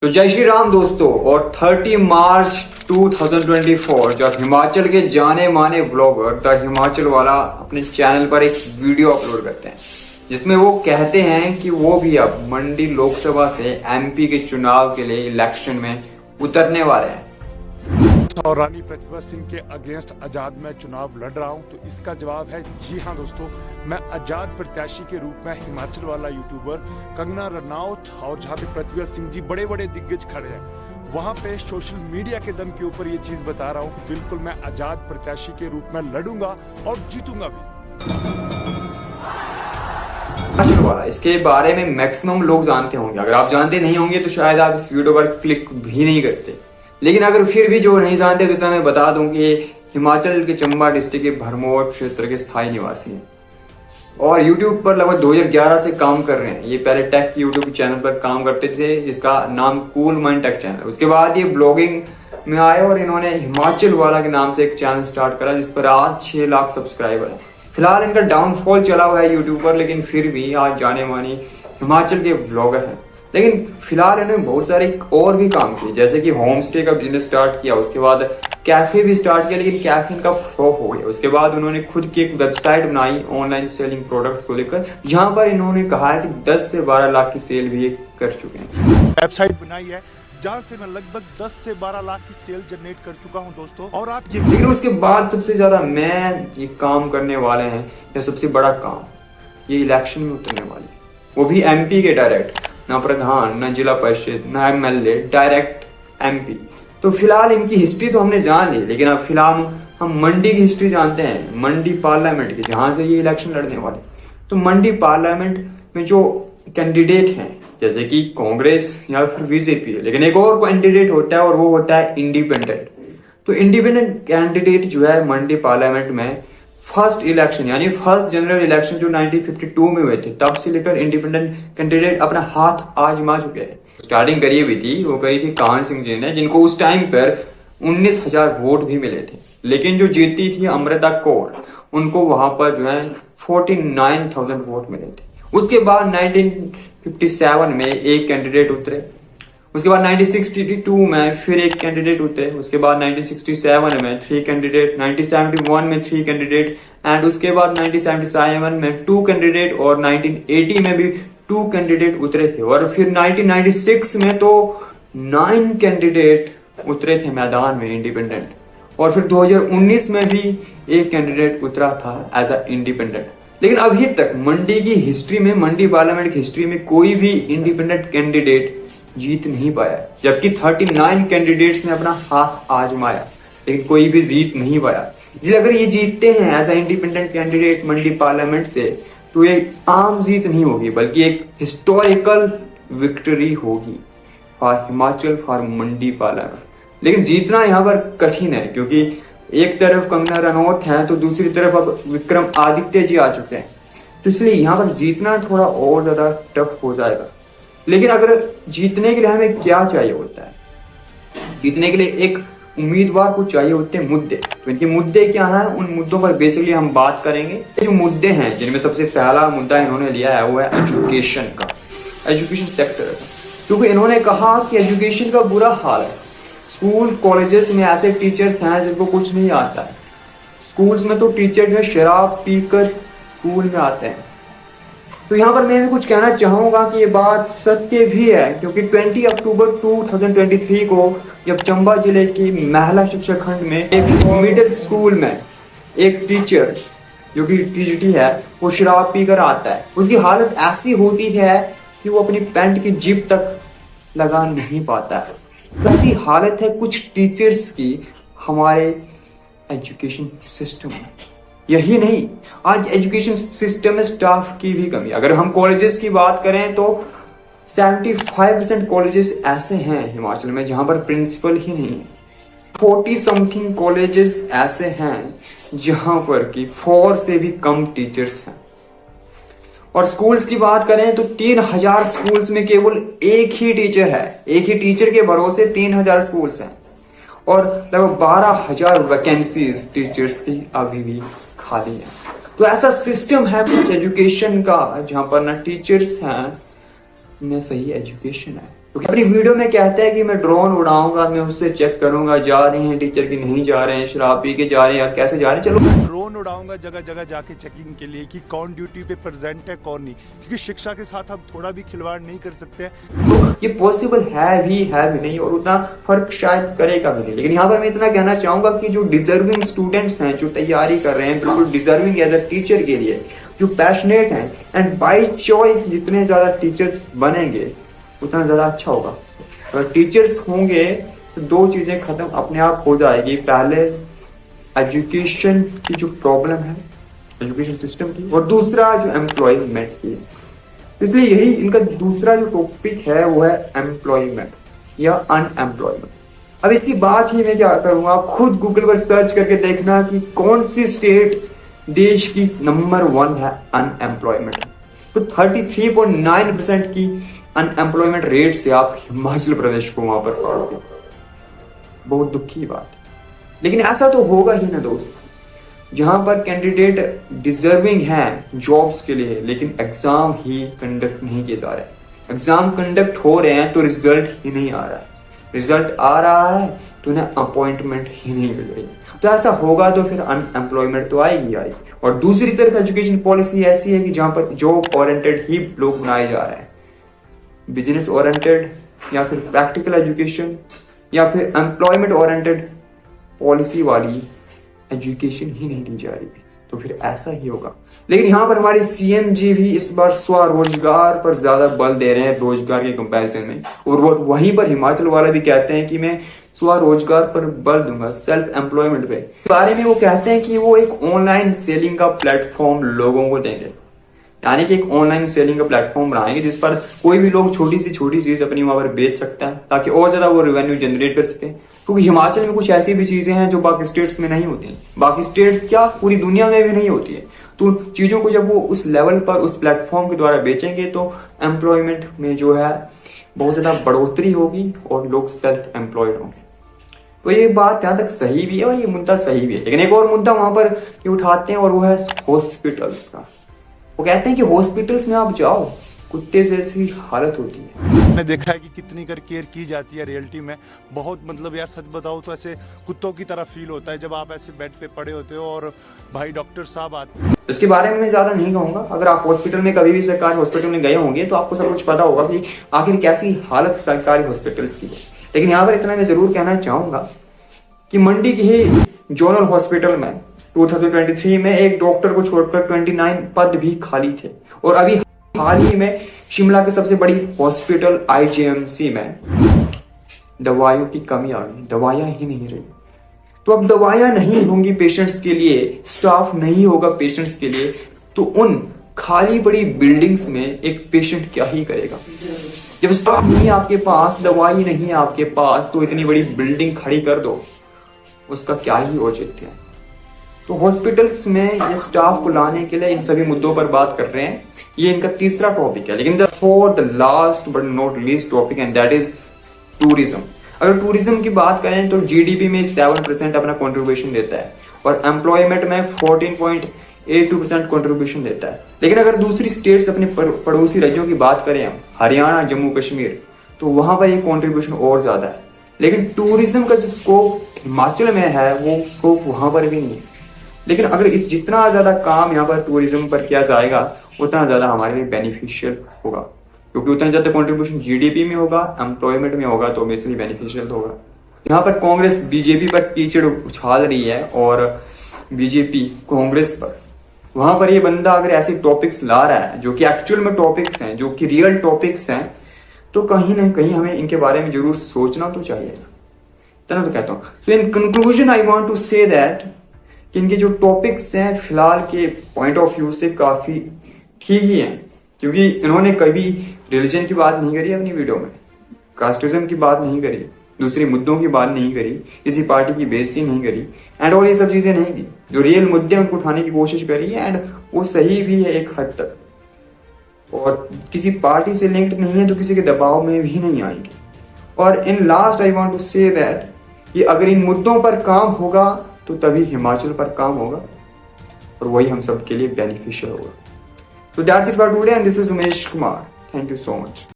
तो जय श्री राम दोस्तों। और 30 मार्च 2024 जब हिमाचल के जाने माने व्लॉगर द हिमाचल वाला अपने चैनल पर एक वीडियो अपलोड करते हैं जिसमें वो कहते हैं कि वो भी अब मंडी लोकसभा से एमपी के चुनाव के लिए इलेक्शन में उतरने वाले हैं और रानी प्रतिभा सिंह के अगेंस्ट आजाद में चुनाव लड़ रहा हूं, तो इसका जवाब है जी हां दोस्तों, मैं आजाद प्रत्याशी के रूप में हिमाचल वाला यूट्यूबर कंगना रनौत और जहां पे प्रतिभा सिंह जी बड़े बड़े दिग्गज खड़े हैं वहां पे सोशल मीडिया के दम के ऊपर ये चीज बता रहा हूं कि बिल्कुल मैं आजाद प्रत्याशी के रूप में लड़ूंगा और जीतूंगा भी। हिमाचल वाला इसके बारे में मैक्सिमम लोग जानते होंगे। अगर आप जानते नहीं होंगे तो शायद आप इस वीडियो पर क्लिक भी नहीं करते, लेकिन अगर फिर भी जो नहीं जानते तो मैं बता दूं कि हिमाचल के चंबा डिस्ट्रिक्ट के भरमौर क्षेत्र के स्थायी निवासी हैं और YouTube पर लगभग 2011 से काम कर रहे हैं। ये पहले टेक YouTube चैनल पर काम करते थे जिसका नाम कूल माइंड टेक चैनल। उसके बाद ये ब्लॉगिंग में आए और इन्होंने हिमाचल वाला के नाम से एक चैनल स्टार्ट करा जिस पर आज 6 लाख सब्सक्राइबर हैं। फिलहाल इनका डाउनफॉल चला हुआ है यूट्यूब पर, लेकिन फिर भी आज जाने मानी हिमाचल के ब्लॉगर हैं। लेकिन फिलहाल इन्होंने बहुत सारे और भी काम किए, जैसे कि होम स्टे का बिजनेस स्टार्ट किया, उसके बाद कैफे भी स्टार्ट किया, लेकिन कैफे इनका फ्लॉप हो गया। उसके बाद उन्होंने खुद की एक वेबसाइट बनाई ऑनलाइन सेलिंग प्रोडक्ट्स को लेकर, जहां पर इन्होंने कहा है कि 10 से 12 लाख की सेल भी कर चुके हैं। वेबसाइट बनाई है जहां से मैं लगभग 10 से 12 लाख की सेल जनरेट कर चुका हूं दोस्तों। और आप ये लेकिन उसके बाद सबसे ज्यादा मैं ये काम करने वाले हैं, या सबसे बड़ा काम ये इलेक्शन में उतरने वाले, वो भी एमपी के डायरेक्ट, ना प्रधान, ना जिला परिषद, ना एमएलए, डायरेक्ट एमपी। तो फिलहाल इनकी हिस्ट्री तो हमने जान ली, लेकिन अब फिलहाल हम मंडी की हिस्ट्री जानते हैं, मंडी पार्लियामेंट की, जहां से ये इलेक्शन लड़ने वाले। तो मंडी पार्लियामेंट में जो कैंडिडेट हैं जैसे कि कांग्रेस या फिर बीजेपी है, लेकिन एक और कैंडिडेट होता है और वो होता है इंडिपेंडेंट। तो इंडिपेंडेंट कैंडिडेट जो है मंडी पार्लियामेंट में फर्स्ट इलेक्शन यानी फर्स्ट जनरल इलेक्शन जो 1952 में हुए थे तब से लेकर इंडिपेंडेंट कैंडिडेट अपना हाथ आजमा चुके हैं। स्टार्टिंग करी भी थी, वो करी थी कान सिंह जी ने, जिनको उस टाइम पर 19,000 वोट भी मिले थे। लेकिन जो जीती थी अमृता कौर, उनको वहां पर जो है 49,000 वोट मिले थे। उसके बाद 1957 में एक कैंडिडेट उतरे, उसके बाद 1962 में फिर एक कैंडिडेट उतरे, उसके बाद 1967 में 3 कैंडिडेट, 1971 में 3 कैंडिडेट एंड उसके बाद 1977 में 2 कैंडिडेट और 1980 में भी 2 कैंडिडेट उतरे थे। और फिर 1996 में तो 9 कैंडिडेट उतरे थे मैदान में इंडिपेंडेंट, और फिर 2019 में भी एक कैंडिडेट उतरा था एज अ इंडिपेंडेंट। लेकिन अभी तक मंडी की हिस्ट्री में, मंडी पार्लियामेंट की हिस्ट्री में कोई भी इंडिपेंडेंट कैंडिडेट जीत नहीं पाया, जबकि 39 कैंडिडेट्स ने अपना हाथ आजमाया लेकिन कोई भी जीत नहीं पाया। इसलिए अगर ये जीतते हैं as a independent candidate Mandi parliament से, तो ये आम जीत नहीं होगी बल्कि एक हिस्टोरिकल विक्ट्री होगी for Himachal, for Mandi parliament. लेकिन जीतना यहाँ पर कठिन है, क्योंकि एक तरफ कंगना रनौत है तो दूसरी तरफ अब विक्रम आदित्य जी आ चुके हैं, तो इसलिए यहाँ पर जीतना थोड़ा और ज्यादा टफ हो जाएगा। लेकिन अगर जीतने के लिए हमें क्या चाहिए होता है, जीतने के लिए एक उम्मीदवार को चाहिए होते हैं मुद्दे। तो इनके मुद्दे क्या हैं, उन मुद्दों पर बेसिकली हम बात करेंगे। जो मुद्दे हैं जिनमें सबसे पहला मुद्दा इन्होंने लिया है वो है एजुकेशन का, एजुकेशन सेक्टर का। क्योंकि इन्होंने कहा कि एजुकेशन का बुरा हाल है, स्कूल कॉलेजेस में ऐसे टीचर्स हैं जिनको कुछ नहीं आता है। स्कूल्स में तो टीचर जो शराब पीकर स्कूल में आते हैं। तो यहाँ पर मैं भी कुछ कहना चाहूंगा कि ये बात सत्य भी है, क्योंकि 20 अक्टूबर 2023 को जब चंबा जिले की महिला शिक्षा खंड में एक मिडिल स्कूल में एक टीचर जो कि टीजीटी है वो शराब पीकर आता है, उसकी हालत ऐसी होती है कि वो अपनी पैंट की जिप तक लगा नहीं पाता है। ऐसी हालत है कुछ टीचर्स की हमारे एजुकेशन सिस्टम में। यही नहीं, आज एजुकेशन सिस्टम में स्टाफ की भी कमी। अगर हम कॉलेजेस की बात करें तो 75% कॉलेजेस ऐसे हैं हिमाचल में जहां पर प्रिंसिपल ही नहीं है। 40 समथिंग कॉलेजेस ऐसे हैं जहां पर कि 4 से भी कम टीचर्स हैं। और स्कूल्स की बात करें तो 3000 स्कूल्स में केवल एक ही टीचर है। एक ही टीचर के भरोसे 3000 स्कूल्स हैं और लगभग 12,000 वैकेंसीज टीचर्स की अभी भी खाली है। तो ऐसा सिस्टम है कुछ एजुकेशन का जहां पर ना टीचर्स हैं न सही एजुकेशन है। क्योंकि अपनी वीडियो में कहता है कि मैं ड्रोन उड़ाऊंगा, मैं उससे चेक करूंगा जा रहे हैं टीचर की नहीं जा रहे हैं, शराब पी के जा रहे हैं या कैसे जा रहे हैं। चलो ड्रोन उड़ाऊंगा जगह जगह जाके चेकिंग के लिए कि कौन ड्यूटी पे प्रेजेंट है कौन नहीं, क्योंकि शिक्षा के साथ हम थोड़ा भी खिलवाड़ नहीं कर सकते। तो ये पॉसिबल है भी नहीं और उतना फर्क शायद करेगा भी नहीं। लेकिन यहाँ पर मैं इतना कहना चाहूंगा कि जो डिजर्विंग स्टूडेंट्स हैं, जो तैयारी कर रहे हैं बिल्कुल डिजर्विंग एज अ टीचर के लिए, जो पैशनेट हैं एंड बाय चॉइस जितने ज्यादा टीचर्स बनेंगे उतना ज्यादा अच्छा होगा। अगर टीचर्स होंगे तो दो चीजें खत्म अपने आप हो जाएगी। पहले एजुकेशन की जो प्रॉब्लम है एजुकेशन सिस्टम की, और दूसरा जो एम्प्लॉयमेंट की। इसलिए यही इनका दूसरा जो टॉपिक है वो है एम्प्लॉयमेंट या अनएम्प्लॉयमेंट। अब इसकी बात ही मैं क्या करूंगा, आप खुद गूगल पर सर्च करके देखना कि कौन सी स्टेट देश की नंबर 1 है अनएम्प्लॉयमेंट। तो 33.9% की अनएम्प्लॉयमेंट रेट से आप हिमाचल प्रदेश को वहां पर पाओगे। बहुत दुख की बात है, लेकिन ऐसा तो होगा ही ना दोस्त, जहां पर कैंडिडेट डिजर्विंग हैं जॉब्स के लिए, लेकिन एग्जाम ही कंडक्ट नहीं किए जा रहे। एग्जाम कंडक्ट हो रहे हैं तो रिजल्ट ही नहीं आ रहा है, रिजल्ट आ रहा है तो उन्हें अपॉइंटमेंट ही नहीं मिल रही। तो ऐसा होगा तो फिर अनएम्प्लॉयमेंट तो आएगी। और दूसरी तरफ एजुकेशन पॉलिसी ऐसी है कि जहां पर जॉब ओरिएंटेड ही लोग बनाए जा रहे हैं, बिजनेस ओरिएंटेड या फिर प्रैक्टिकल एजुकेशन या फिर एम्प्लॉयमेंट ओरिएंटेड पॉलिसी वाली एजुकेशन ही नहीं दी जा रही। तो फिर ऐसा ही होगा। लेकिन यहाँ पर हमारे सीएम जी भी इस बार स्वरोजगार पर ज्यादा बल दे रहे हैं रोजगार के कंपैरिजन में, और वो वहीं पर हिमाचल वाला भी कहते हैं कि मैं स्वरोजगार पर बल दूंगा, सेल्फ एम्प्लॉयमेंट पे। बारे में वो कहते हैं कि वो एक ऑनलाइन सेलिंग का प्लेटफॉर्म लोगों को देंगे, यानी कि एक ऑनलाइन सेलिंग का प्लेटफॉर्म बनाएंगे जिस पर कोई भी लोग छोटी से छोटी चीज अपनी वहां पर बेच सकता है, ताकि और ज्यादा वो रेवेन्यू जनरेट कर सके। क्योंकि हिमाचल में कुछ ऐसी भी चीजें हैं जो बाकी स्टेट्स में नहीं होती, बाकी स्टेट्स क्या पूरी दुनिया में भी नहीं होती है। तो चीजों को जब वो उस लेवल पर उस प्लेटफॉर्म के द्वारा बेचेंगे तो एम्प्लॉयमेंट में जो है बहुत ज्यादा बढ़ोतरी होगी और लोग सेल्फ एम्प्लॉयड होंगे। तो ये बात यहाँ तक सही भी है और ये मुद्दा सही भी है। लेकिन एक और मुद्दा वहां पर ये उठाते हैं और वो है हॉस्पिटल्स का। वो कहते हैं कि हॉस्पिटल्स में आप जाओ कुत्ते जैसी हालत होती है। मैंने देखा है कि कितनी कर केयर की जाती है रियलिटी में। बहुत मतलब यार सच बताओ तो ऐसे कुत्तों की तरह फील होता है जब आप ऐसे बेड पे पड़े होते हो और भाई डॉक्टर साहब आते हैं। इसके बारे में मैं ज्यादा नहीं कहूंगा। अगर आप हॉस्पिटल में कभी भी सरकारी हॉस्पिटल में गए होंगे तो आपको सब कुछ पता होगा कि आखिर कैसी हालत सरकारी हॉस्पिटल्स की है। लेकिन यहाँ पर इतना मैं जरूर कहना चाहूंगा कि मंडी के ही जोनल हॉस्पिटल में 2023 में एक डॉक्टर को छोड़कर 29 पद भी खाली थे। और अभी हाल ही में शिमला के सबसे बड़ी हॉस्पिटल आईजीएमसी में दवाइयों की कमी आ गई, दवाइयां ही नहीं रही। तो अब दवाइयां नहीं होंगी पेशेंट्स के लिए, स्टाफ नहीं होगा पेशेंट्स के लिए, तो उन खाली बड़ी बिल्डिंग्स में एक पेशेंट क्या ही करेगा। जब स्टाफ नहीं है आपके पास, दवाई नहीं है आपके पास, तो इतनी बड़ी बिल्डिंग खड़ी कर दो, उसका क्या ही औचित्य है। तो हॉस्पिटल्स में ये स्टाफ को लाने के लिए इन सभी मुद्दों पर बात कर रहे हैं। ये इनका तीसरा टॉपिक है। लेकिन for the last but not least topic and that is tourism. अगर टूरिज्म की बात करें तो जीडीपी में 7% अपना कंट्रीब्यूशन देता है और एम्प्लॉयमेंट में 14.82% कंट्रीब्यूशन देता है। लेकिन अगर दूसरी स्टेट्स अपने पड़ोसी राज्यों की बात करें हम, हरियाणा, जम्मू कश्मीर, तो वहां पर ये कंट्रीब्यूशन और ज्यादा है। लेकिन टूरिज्म का जो स्कोप हिमाचल में है वो स्कोप वहां पर भी नहीं है। लेकिन अगर जितना ज्यादा काम यहाँ पर टूरिज्म पर किया जाएगा उतना ज्यादा हमारे लिए बेनिफिशियल होगा, क्योंकि उतना ज्यादा कंट्रीब्यूशन जीडीपी में होगा, एम्प्लॉयमेंट में होगा, तो ऑब्वियसली बेनिफिशियल होगा। यहाँ पर कांग्रेस बीजेपी पर कीचड़ उछाल रही है और बीजेपी कांग्रेस पर। वहां पर ये बंदा अगर ऐसे टॉपिक्स ला रहा है जो कि एक्चुअल में टॉपिक्स हैं, जो कि रियल टॉपिक्स हैं, तो कहीं ना कहीं हमें इनके बारे में जरूर सोचना तो चाहिए। तो कहता हूँ so in conclusion I want to say that कि इनके जो टॉपिक्स हैं फिलहाल के पॉइंट ऑफ व्यू से काफी ठीक ही हैं, क्योंकि इन्होंने कभी रिलीजन की बात नहीं करी अपनी वीडियो में, कास्टिज्म की बात नहीं करी, दूसरे मुद्दों की बात नहीं करी, किसी पार्टी की बेइज्जती नहीं करी एंड और ये सब चीजें नहीं की। जो रियल मुद्दे उनको उठाने की कोशिश करी है एंड वो सही भी है एक हद तक, और किसी पार्टी से लिंक्ड नहीं है तो किसी के दबाव में भी नहीं आएंगे। और in last I want to say that कि अगर इन मुद्दों पर काम होगा तो तभी हिमाचल पर काम होगा और वही हम सब के लिए बेनिफिशियल होगा। So that's it for today and this is Umesh Kumar. Thank you so much.